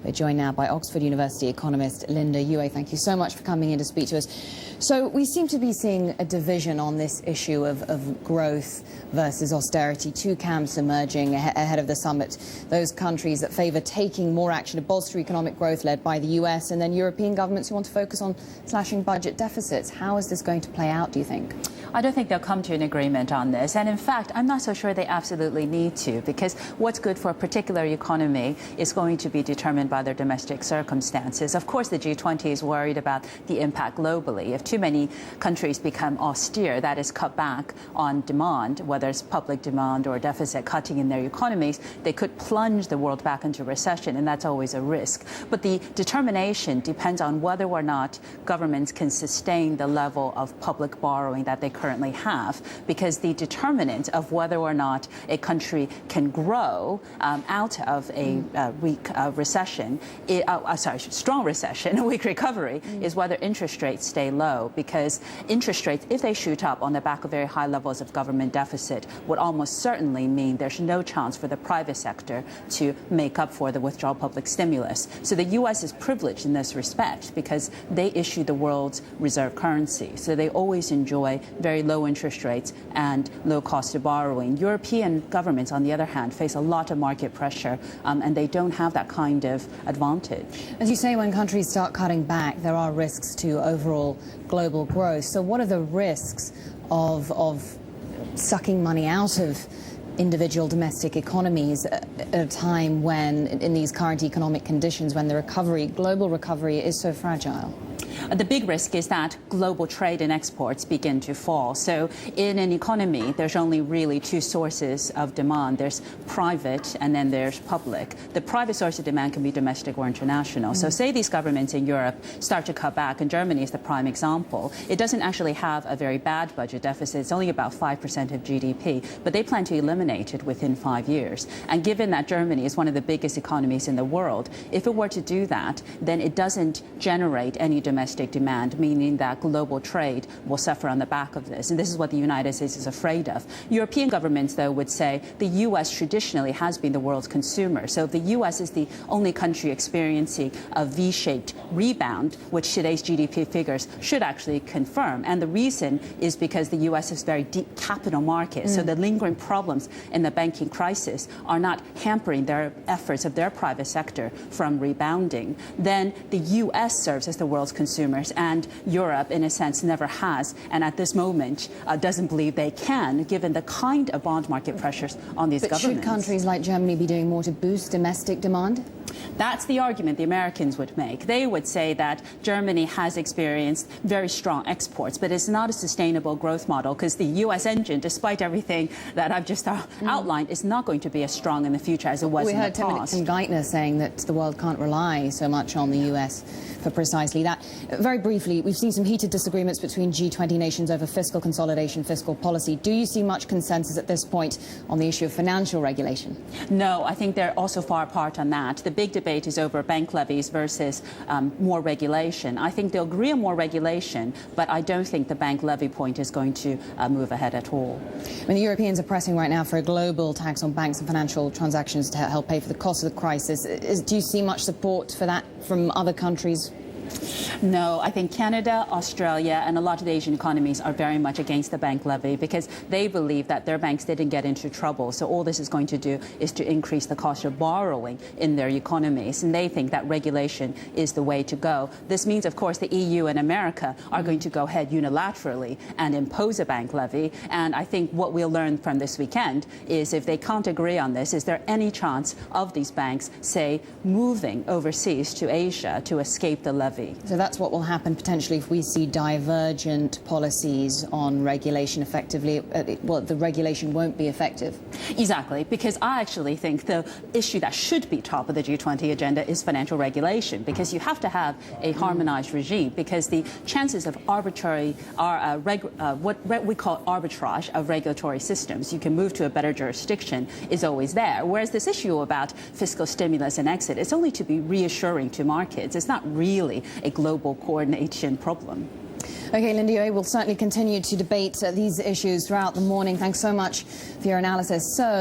We're joined now by Oxford University economist Linda Yueh. Thank you so much for coming in to speak to us. So we seem to be seeing a division on this issue of growth versus austerity, two camps emerging ahead of the summit. Those countries that favour taking more action to bolster economic growth led by the US, and then European governments who want to focus on slashing budget deficits. How is this going to play out, do you think? I don't think they'll come to an agreement on this. And in fact, I'm not so sure they absolutely need to, because what's good for a particular economy is going to be determined by their domestic circumstances. Of course, the G-20 is worried about the impact globally. If too many countries become austere, that is, cut back on demand, whether it's public demand or deficit cutting in their economies, they could plunge the world back into recession, and that's always a risk. But the determination depends on whether or not governments can sustain the level of public borrowing that they currently have, because the determinant of whether or not a country can grow out of a weak recession, strong recession, a weak recovery, is whether interest rates stay low, because interest rates, if they shoot up on the back of very high levels of government deficit, would almost certainly mean there's no chance for the private sector to make up for the withdrawal public stimulus. So the U.S. is privileged in this respect because they issue the world's reserve currency. So they always enjoy very low interest rates and low cost of borrowing. European governments, on the other hand, face a lot of market pressure, and they don't have that kind of advantage. As you say, when countries start cutting back, there are risks to overall global growth. So what are the risks of sucking money out of individual domestic economies at a time when, in these current economic conditions, when the global recovery is so fragile? The big risk is that global trade and exports begin to fall. So in an economy, there's only really two sources of demand. There's private and then there's public. The private source of demand can be domestic or international. So say these governments in Europe start to cut back, and Germany is the prime example. It doesn't actually have a very bad budget deficit. It's only about 5% of GDP, but they plan to eliminate it within 5 years. And given that Germany is one of the biggest economies in the world, if it were to do that, then it doesn't generate any domestic demand, meaning that global trade will suffer on the back of this. And this is what the United States is afraid of. European governments, though, would say the U.S. traditionally has been the world's consumer. So if the U.S. is the only country experiencing a V-shaped rebound, which today's GDP figures should actually confirm. And the reason is because the U.S. has very deep capital markets. So the lingering problems in the banking crisis are not hampering their efforts of their private sector from rebounding. Then the U.S. serves as the world's consumers, and Europe, in a sense, never has, and at this moment doesn't believe they can, given the kind of bond market pressures on these governments. Should countries like Germany be doing more to boost domestic demand? That's the argument the Americans would make. They would say that Germany has experienced very strong exports, but it's not a sustainable growth model, because the U.S. engine, despite everything that I've just outlined, is not going to be as strong in the future as it was in the past. We heard Tim Geithner saying that the world can't rely so much on the U.S. for precisely that. Very briefly, we've seen some heated disagreements between G20 nations over fiscal consolidation, fiscal policy. Do you see much consensus at this point on the issue of financial regulation? No, I think they're also far apart on that. The big debate is over bank levies versus more regulation. I think they'll agree on more regulation, but I don't think the bank levy point is going to move ahead at all. I mean, the Europeans are pressing right now for a global tax on banks and financial transactions to help pay for the cost of the crisis. Do you see much support for that from other countries? No, I think Canada, Australia, and a lot of the Asian economies are very much against the bank levy, because they believe that their banks didn't get into trouble. So all this is going to do is to increase the cost of borrowing in their economies. And they think that regulation is the way to go. This means, of course, the EU and America are going to go ahead unilaterally and impose a bank levy. And I think what we'll learn from this weekend is, if they can't agree on this, is there any chance of these banks, say, moving overseas to Asia to escape the levy? So that's what will happen potentially if we see divergent policies on regulation effectively. Well, the regulation won't be effective. Exactly, because I actually think the issue that should be top of the G20 agenda is financial regulation, because you have to have a harmonized regime, because the chances of arbitrary what we call arbitrage of regulatory systems, you can move to a better jurisdiction, is always there. Whereas this issue about fiscal stimulus and exit is only to be reassuring to markets. It's not really a global coordination problem. Okay, Linda Yueh, we'll certainly continue to debate these issues throughout the morning. Thanks so much for your analysis. So